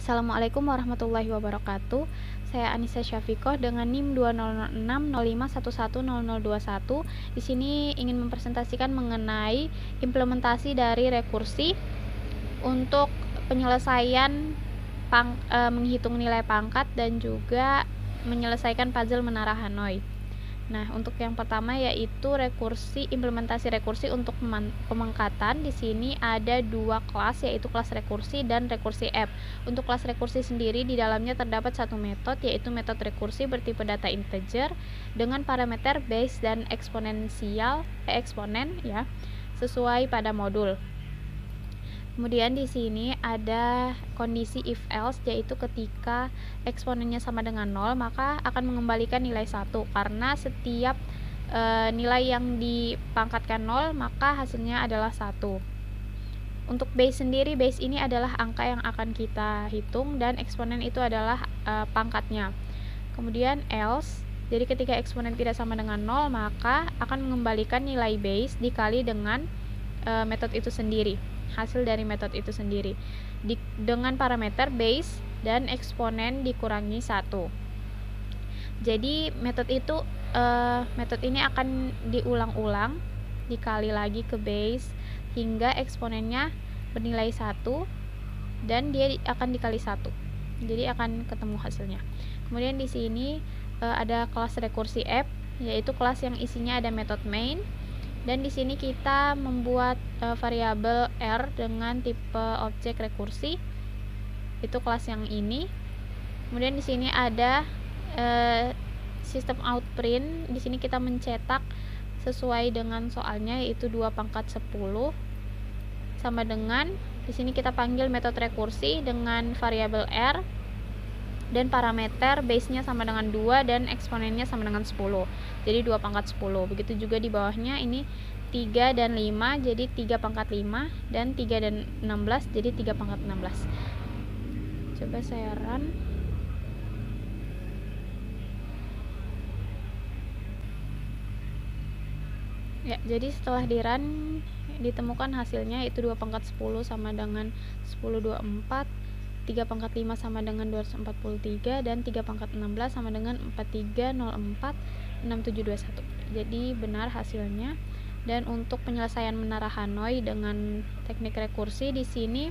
Assalamualaikum warahmatullahi wabarakatuh. Saya Anissa Syafiqoh dengan NIM 200605110021. Di sini ingin mempresentasikan mengenai implementasi dari rekursi untuk penyelesaian menghitung nilai pangkat dan juga menyelesaikan puzzle menara Hanoi. Nah, untuk yang pertama yaitu implementasi rekursi untuk pemangkatan. Di sini ada dua kelas, yaitu kelas rekursi dan rekursi app. Untuk kelas rekursi sendiri di dalamnya terdapat satu metode, yaitu metode rekursi bertipe data integer dengan parameter base dan eksponen ya, sesuai pada modul. Kemudian di sini ada kondisi if else, yaitu ketika eksponennya sama dengan 0 maka akan mengembalikan nilai 1 karena setiap nilai yang dipangkatkan 0 maka hasilnya adalah 1. Untuk base sendiri, base ini adalah angka yang akan kita hitung dan eksponen itu adalah pangkatnya. Kemudian else, jadi ketika eksponen tidak sama dengan 0 maka akan mengembalikan nilai base dikali dengan metode itu sendiri, hasil dari metode itu sendiri dengan parameter base dan eksponen dikurangi 1. Jadi metode ini akan diulang-ulang, dikali lagi ke base hingga eksponennya bernilai 1 dan dia akan dikali 1. Jadi akan ketemu hasilnya. Kemudian di sini ada kelas rekursi app, yaitu kelas yang isinya ada metode main. Dan di sini kita membuat variabel R dengan tipe objek rekursi. Itu kelas yang ini. Kemudian di sini ada sistem out print. Di sini kita mencetak sesuai dengan soalnya, yaitu 2 pangkat 10 sama dengan, di sini kita panggil metode rekursi dengan variabel R dan parameter base-nya sama dengan 2 dan eksponennya sama dengan 10. Jadi 2 pangkat 10. Begitu juga di bawahnya, ini 3 dan 5 jadi 3 pangkat 5 dan 3 dan 16 jadi 3 pangkat 16. Coba saya run. Ya, jadi setelah di run ditemukan hasilnya, yaitu 2 pangkat 10 sama dengan 1024, 3 pangkat 5 sama dengan 243, dan 3 pangkat 16 sama dengan 43046721. Jadi benar hasilnya. Dan untuk penyelesaian menara Hanoi dengan teknik rekursi, di sini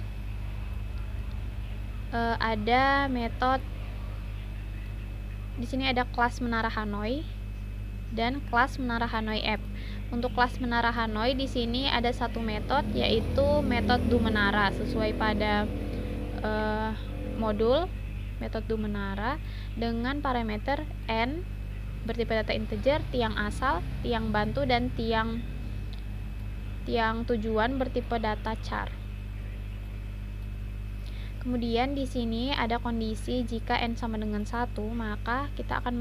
ada metode, di sini ada kelas menara Hanoi dan kelas menara Hanoi app. Untuk kelas menara Hanoi di sini ada satu metode, yaitu metode do menara sesuai pada modul metode do menara dengan parameter n bertipe data integer, tiang asal, tiang bantu, dan tiang tujuan bertipe data char. Kemudian di sini ada kondisi jika n sama dengan 1, maka kita akan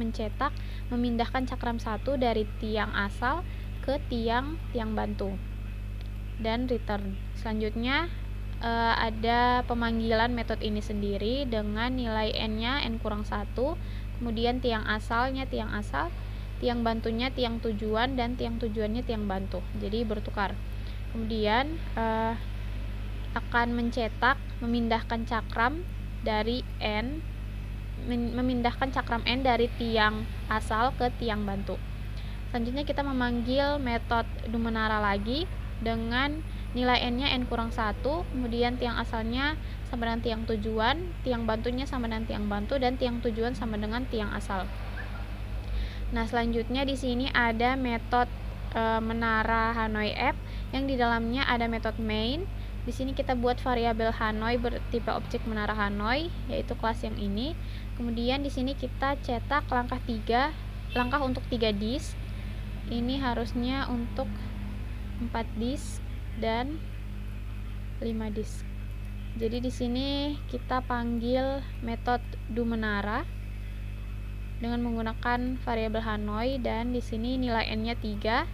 memindahkan cakram 1 dari tiang asal ke tiang bantu dan return. Selanjutnya ada pemanggilan metode ini sendiri dengan nilai n-nya n kurang 1, kemudian tiang asalnya tiang asal, tiang bantunya tiang tujuan, dan tiang tujuannya tiang bantu. Jadi bertukar. Kemudian akan memindahkan cakram dari n dari tiang asal ke tiang bantu. Selanjutnya kita memanggil metode do menara lagi dengan nilai n-nya n kurang 1, kemudian tiang asalnya sama dengan tiang tujuan, tiang bantunya sama dengan tiang bantu, dan tiang tujuan sama dengan tiang asal. Nah, selanjutnya di sini ada metode menara Hanoi app yang di dalamnya ada metode main. Di sini kita buat variabel Hanoi bertipe objek menara Hanoi, yaitu kelas yang ini. Kemudian di sini kita cetak langkah untuk 3 disk. Ini harusnya untuk 4 disk dan 5 disk. Jadi di sini kita panggil metode do menara dengan menggunakan variabel Hanoi, dan di sini nilai n-nya 3,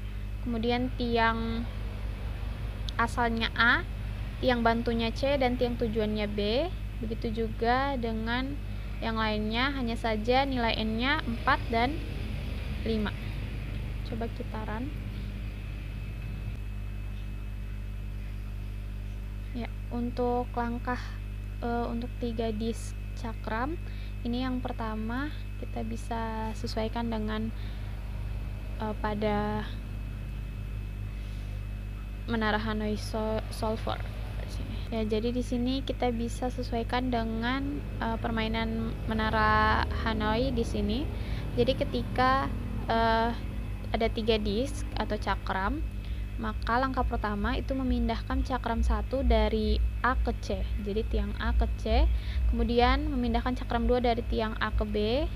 kemudian tiang asalnya A, tiang bantunya C, dan tiang tujuannya B. Begitu juga dengan yang lainnya, hanya saja nilai n-nya 4 dan 5. Coba kita run. Ya, untuk langkah untuk 3 disk cakram ini, yang pertama kita bisa sesuaikan dengan pada menara Hanoi Solver. Ya, jadi di sini kita bisa sesuaikan dengan permainan menara Hanoi di sini. Jadi ketika ada 3 disk atau cakram, maka langkah pertama itu memindahkan cakram 1 dari A ke C. Jadi tiang A ke C, kemudian memindahkan cakram 2 dari tiang A ke B,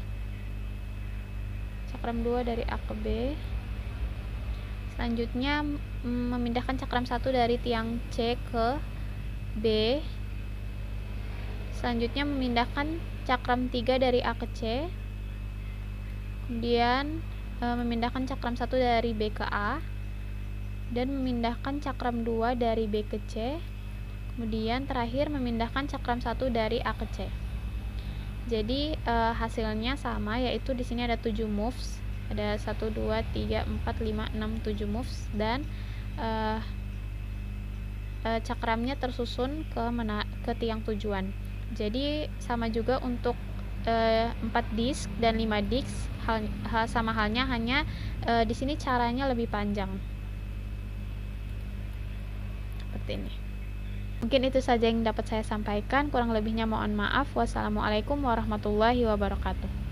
cakram 2 dari A ke B. Selanjutnya memindahkan cakram 1 dari tiang C ke B. Selanjutnya memindahkan cakram 3 dari A ke C. Kemudian memindahkan cakram 1 dari B ke A, dan memindahkan cakram 2 dari B ke C. Kemudian terakhir memindahkan cakram 1 dari A ke C. Jadi hasilnya sama, yaitu di sini ada 7 moves. Ada 1 2 3 4 5 6 7 moves, dan cakramnya tersusun ke tiang tujuan. Jadi sama juga untuk 4 disk dan 5 disk, sama halnya, hanya di sini caranya lebih panjang. Seperti ini. Mungkin itu saja yang dapat saya sampaikan, kurang lebihnya mohon maaf. Wassalamualaikum warahmatullahi wabarakatuh.